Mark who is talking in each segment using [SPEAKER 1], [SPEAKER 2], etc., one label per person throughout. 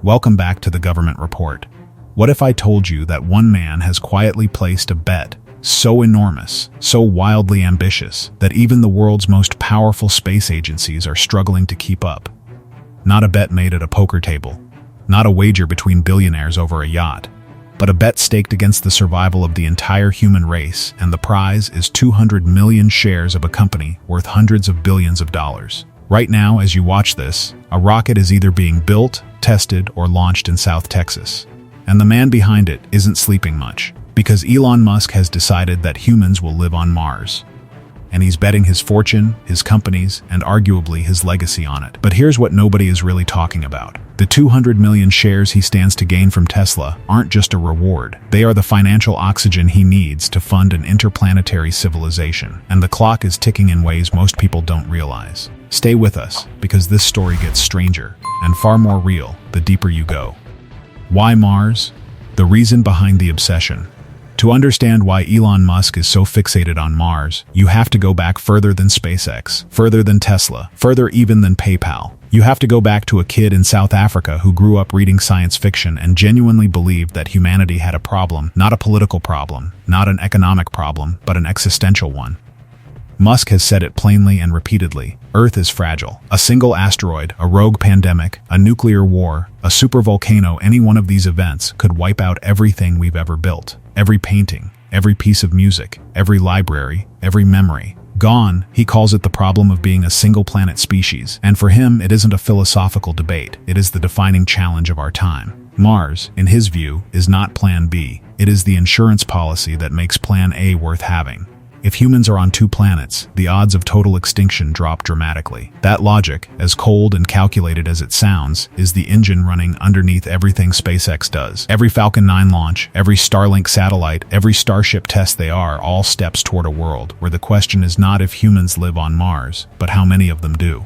[SPEAKER 1] Welcome back to the Government Report. What if I told you that one man has quietly placed a bet so enormous, so wildly ambitious, that even the world's most powerful space agencies are struggling to keep up? Not a bet made at a poker table, not a wager between billionaires over a yacht, but a bet staked against the survival of the entire human race, and the prize is 200 million shares of a company worth hundreds of billions of dollars. Right now, as you watch this, a rocket is either being built, tested, or launched in South Texas. And the man behind it isn't sleeping much, because Elon Musk has decided that humans will live on Mars. And he's betting his fortune, his companies, and arguably his legacy on it. But here's what nobody is really talking about. The 200 million shares he stands to gain from Tesla aren't just a reward. They are the financial oxygen he needs to fund an interplanetary civilization. And the clock is ticking in ways most people don't realize. Stay with us, because this story gets stranger and far more real the deeper you go. Why Mars? The reason behind the obsession. To understand why Elon Musk is so fixated on Mars, you have to go back further than SpaceX, further than Tesla, further even than PayPal. You have to go back to a kid in South Africa who grew up reading science fiction and genuinely believed that humanity had a problem, not a political problem, not an economic problem, but an existential one. Musk has said it plainly and repeatedly. Earth is fragile. A single asteroid, a rogue pandemic, a nuclear war, a supervolcano, any one of these events could wipe out everything we've ever built. Every painting, every piece of music, every library, every memory. Gone. He calls it the problem of being a single-planet species. And for him, it isn't a philosophical debate. It is the defining challenge of our time. Mars, in his view, is not Plan B. It is the insurance policy that makes Plan A worth having. If humans are on two planets, the odds of total extinction drop dramatically. That logic, as cold and calculated as it sounds, is the engine running underneath everything SpaceX does. Every Falcon 9 launch, every Starlink satellite, every Starship test, they are all steps toward a world where the question is not if humans live on Mars, but how many of them do.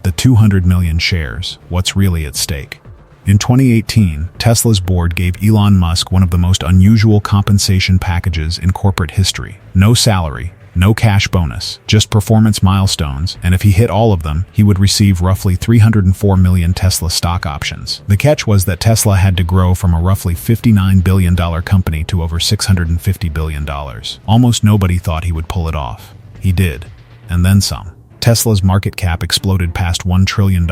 [SPEAKER 1] The 200 million shares, what's really at stake? In 2018, Tesla's board gave Elon Musk one of the most unusual compensation packages in corporate history. No salary, no cash bonus, just performance milestones, and if he hit all of them, he would receive roughly 304 million Tesla stock options. The catch was that Tesla had to grow from a roughly $59 billion company to over $650 billion. Almost nobody thought he would pull it off. He did, and then some. Tesla's market cap exploded past $1 trillion.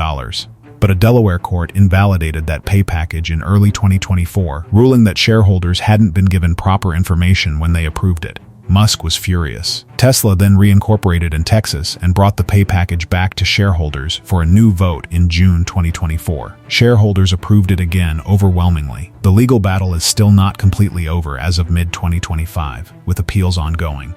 [SPEAKER 1] But a Delaware court invalidated that pay package in early 2024, ruling that shareholders hadn't been given proper information when they approved it. Musk was furious. Tesla then reincorporated in Texas and brought the pay package back to shareholders for a new vote in June 2024. Shareholders approved it again overwhelmingly. The legal battle is still not completely over as of mid-2025, with appeals ongoing.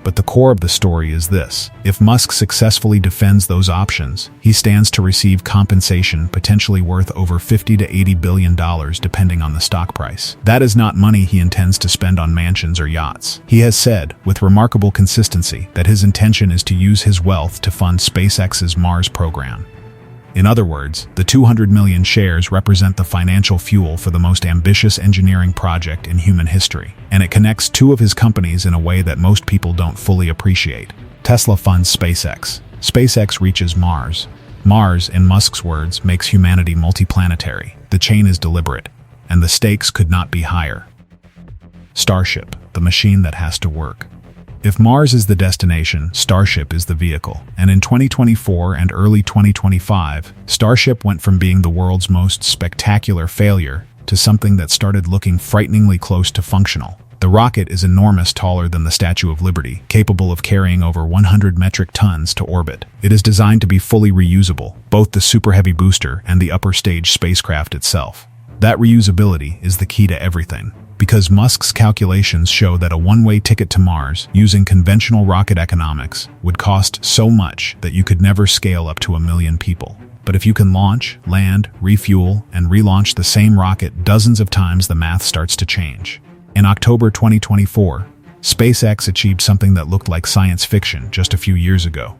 [SPEAKER 1] But the core of the story is this. If Musk successfully defends those options, he stands to receive compensation potentially worth over $50 to $80 billion depending on the stock price. That is not money he intends to spend on mansions or yachts. He has said, with remarkable consistency, that his intention is to use his wealth to fund SpaceX's Mars program. In other words, the 200 million shares represent the financial fuel for the most ambitious engineering project in human history, and it connects two of his companies in a way that most people don't fully appreciate. Tesla funds SpaceX. SpaceX reaches Mars. Mars, in Musk's words, makes humanity multiplanetary. The chain is deliberate, and the stakes could not be higher. Starship, the machine that has to work. If Mars is the destination, Starship is the vehicle. And in 2024 and early 2025, Starship went from being the world's most spectacular failure to something that started looking frighteningly close to functional. The rocket is enormous, taller than the Statue of Liberty, capable of carrying over 100 metric tons to orbit. It is designed to be fully reusable, both the Super Heavy booster and the upper stage spacecraft itself. That reusability is the key to everything. Because Musk's calculations show that a one-way ticket to Mars, using conventional rocket economics, would cost so much that you could never scale up to 1 million people. But if you can launch, land, refuel, and relaunch the same rocket dozens of times, the math starts to change. In October 2024, SpaceX achieved something that looked like science fiction just a few years ago.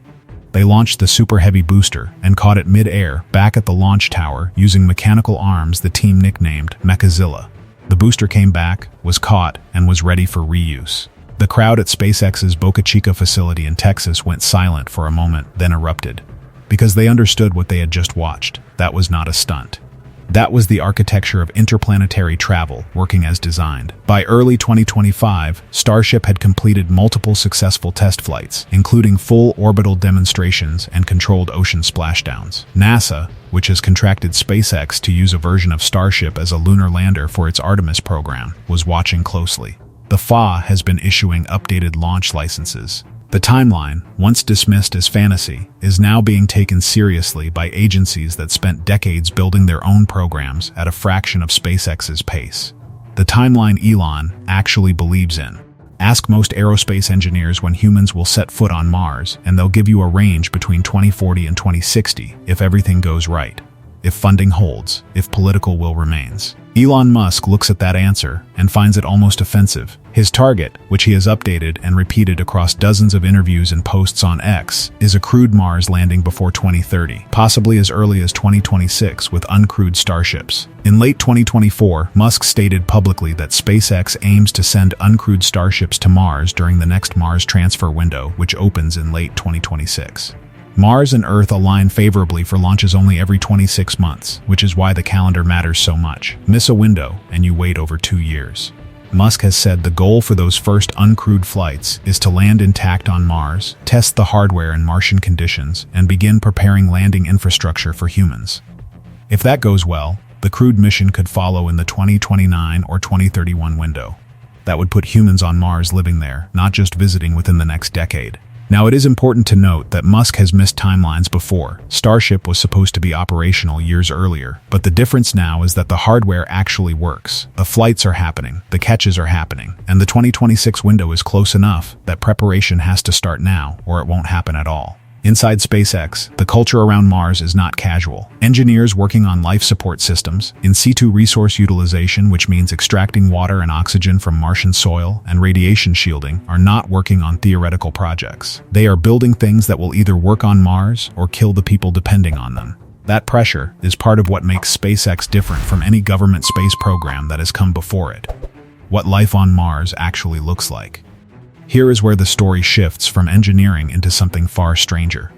[SPEAKER 1] They launched the Super Heavy booster and caught it mid-air back at the launch tower using mechanical arms the team nicknamed Mechazilla. The booster came back, was caught, and was ready for reuse. The crowd at SpaceX's Boca Chica facility in Texas went silent for a moment, then erupted. Because they understood what they had just watched. That was not a stunt. That was the architecture of interplanetary travel working as designed. By early 2025, Starship had completed multiple successful test flights, including full orbital demonstrations and controlled ocean splashdowns. NASA, which has contracted SpaceX to use a version of Starship as a lunar lander for its Artemis program, was watching closely. The FAA has been issuing updated launch licenses. The timeline, once dismissed as fantasy, is now being taken seriously by agencies that spent decades building their own programs at a fraction of SpaceX's pace. The timeline Elon actually believes in. Ask most aerospace engineers when humans will set foot on Mars, and they'll give you a range between 2040 and 2060 if everything goes right, if funding holds, if political will remains. Elon Musk looks at that answer and finds it almost offensive. His target, which he has updated and repeated across dozens of interviews and posts on X, is a crewed Mars landing before 2030, possibly as early as 2026 with uncrewed starships. In late 2024, Musk stated publicly that SpaceX aims to send uncrewed starships to Mars during the next Mars transfer window, which opens in late 2026. Mars and Earth align favorably for launches only every 26 months, which is why the calendar matters so much. Miss a window, and you wait over 2 years. Musk has said the goal for those first uncrewed flights is to land intact on Mars, test the hardware in Martian conditions, and begin preparing landing infrastructure for humans. If that goes well, the crewed mission could follow in the 2029 or 2031 window. That would put humans on Mars living there, not just visiting within the next decade. Now, it is important to note that Musk has missed timelines before. Starship was supposed to be operational years earlier, but the difference now is that the hardware actually works. The flights are happening, the catches are happening, and the 2026 window is close enough that preparation has to start now, or it won't happen at all. Inside SpaceX, the culture around Mars is not casual. Engineers working on life support systems, in situ resource utilization, which means extracting water and oxygen from Martian soil, and radiation shielding, are not working on theoretical projects. They are building things that will either work on Mars or kill the people depending on them. That pressure is part of what makes SpaceX different from any government space program that has come before it. What life on Mars actually looks like. Here is where the story shifts from engineering into something far stranger.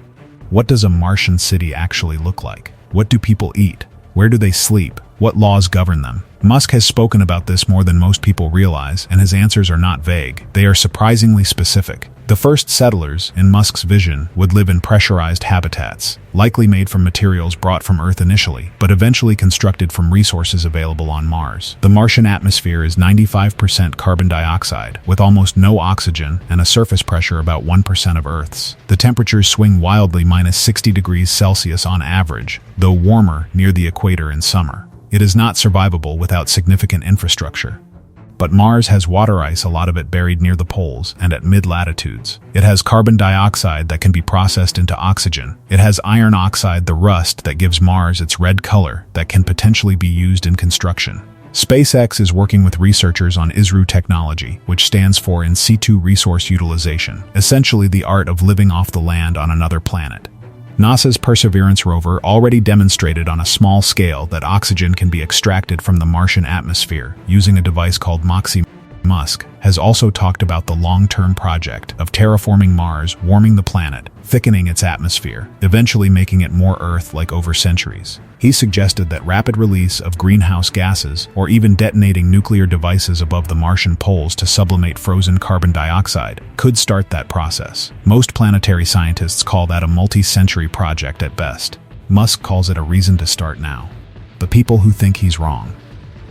[SPEAKER 1] What does a Martian city actually look like? What do people eat? Where do they sleep? What laws govern them? Musk has spoken about this more than most people realize, and his answers are not vague. They are surprisingly specific. The first settlers, in Musk's vision, would live in pressurized habitats, likely made from materials brought from Earth initially, but eventually constructed from resources available on Mars. The Martian atmosphere is 95% carbon dioxide, with almost no oxygen and a surface pressure about 1% of Earth's. The temperatures swing wildly minus 60 degrees Celsius on average, though warmer near the equator in summer. It is not survivable without significant infrastructure. But Mars has water ice, a lot of it buried near the poles and at mid-latitudes. It has carbon dioxide that can be processed into oxygen. It has iron oxide, the rust that gives Mars its red color, that can potentially be used in construction. SpaceX is working with researchers on ISRU technology, which stands for In Situ Resource Utilization, essentially the art of living off the land on another planet. NASA's Perseverance rover already demonstrated on a small scale that oxygen can be extracted from the Martian atmosphere using a device called MOXIE. Musk has also talked about the long-term project of terraforming Mars, warming the planet, thickening its atmosphere, eventually making it more Earth-like over centuries. He suggested that rapid release of greenhouse gases, or even detonating nuclear devices above the Martian poles to sublimate frozen carbon dioxide, could start that process. Most planetary scientists call that a multi-century project at best. Musk calls it a reason to start now. The people who think he's wrong.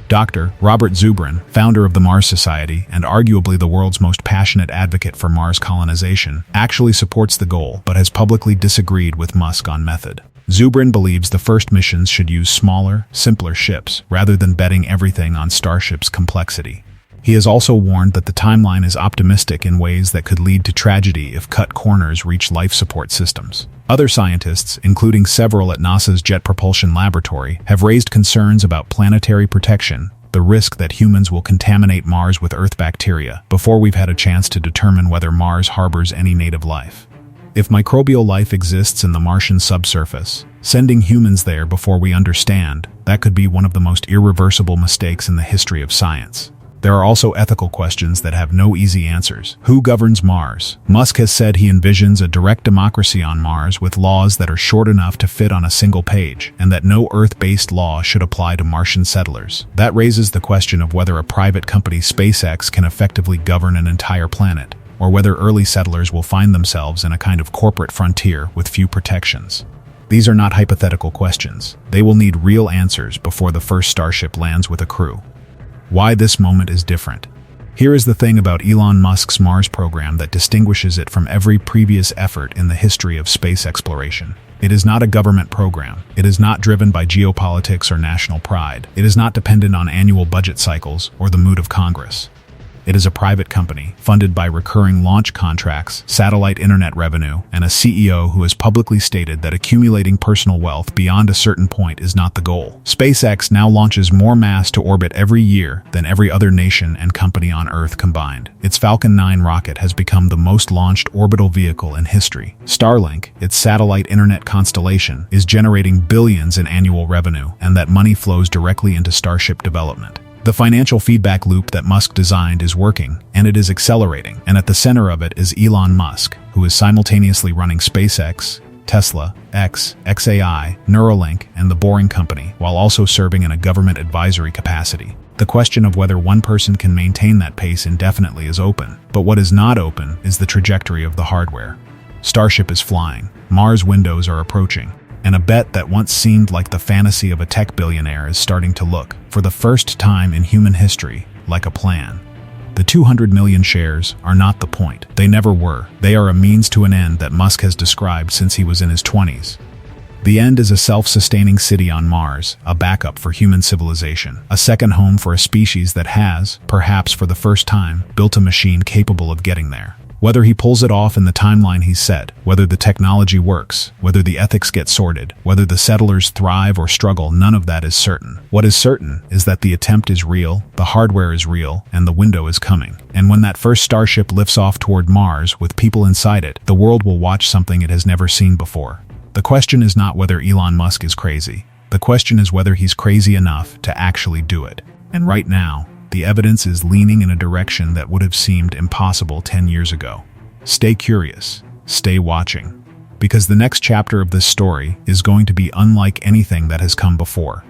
[SPEAKER 1] Dr. Robert Zubrin, founder of the Mars Society and arguably the world's most passionate advocate for Mars colonization, actually supports the goal but has publicly disagreed with Musk on method. Zubrin believes the first missions should use smaller, simpler ships rather than betting everything on Starship's complexity. He has also warned that the timeline is optimistic in ways that could lead to tragedy if cut corners reach life support systems. Other scientists, including several at NASA's Jet Propulsion Laboratory, have raised concerns about planetary protection, the risk that humans will contaminate Mars with Earth bacteria before we've had a chance to determine whether Mars harbors any native life. If microbial life exists in the Martian subsurface, sending humans there before we understand, that could be one of the most irreversible mistakes in the history of science. There are also ethical questions that have no easy answers. Who governs Mars? Musk has said he envisions a direct democracy on Mars with laws that are short enough to fit on a single page, and that no Earth-based law should apply to Martian settlers. That raises the question of whether a private company, SpaceX, can effectively govern an entire planet, or whether early settlers will find themselves in a kind of corporate frontier with few protections. These are not hypothetical questions. They will need real answers before the first Starship lands with a crew. Why this moment is different. Here is the thing about Elon Musk's Mars program that distinguishes it from every previous effort in the history of space exploration. It is not a government program. It is not driven by geopolitics or national pride. It is not dependent on annual budget cycles or the mood of Congress. It is a private company, funded by recurring launch contracts, satellite internet revenue, and a CEO who has publicly stated that accumulating personal wealth beyond a certain point is not the goal. SpaceX now launches more mass to orbit every year than every other nation and company on Earth combined. Its Falcon 9 rocket has become the most launched orbital vehicle in history. Starlink, its satellite internet constellation, is generating billions in annual revenue, and that money flows directly into Starship development. The financial feedback loop that Musk designed is working, and it is accelerating, and at the center of it is Elon Musk, who is simultaneously running SpaceX, Tesla, xAI, Neuralink, and the Boring Company, while also serving in a government advisory capacity. The question of whether one person can maintain that pace indefinitely is open, but what is not open is the trajectory of the hardware. Starship is flying, Mars windows are approaching, and a bet that once seemed like the fantasy of a tech billionaire is starting to look, for the first time in human history, like a plan. The 200 million shares are not the point. They never were. They are a means to an end that Musk has described since he was in his 20s. The end is a self-sustaining city on Mars, a backup for human civilization, a second home for a species that has, perhaps for the first time, built a machine capable of getting there. Whether he pulls it off in the timeline he's set, whether the technology works, whether the ethics get sorted, whether the settlers thrive or struggle, none of that is certain. What is certain is that the attempt is real, the hardware is real, and the window is coming. And when that first Starship lifts off toward Mars with people inside it, the world will watch something it has never seen before. The question is not whether Elon Musk is crazy. The question is whether he's crazy enough to actually do it. And right now, the evidence is leaning in a direction that would have seemed impossible 10 years ago. Stay curious, stay watching, because the next chapter of this story is going to be unlike anything that has come before.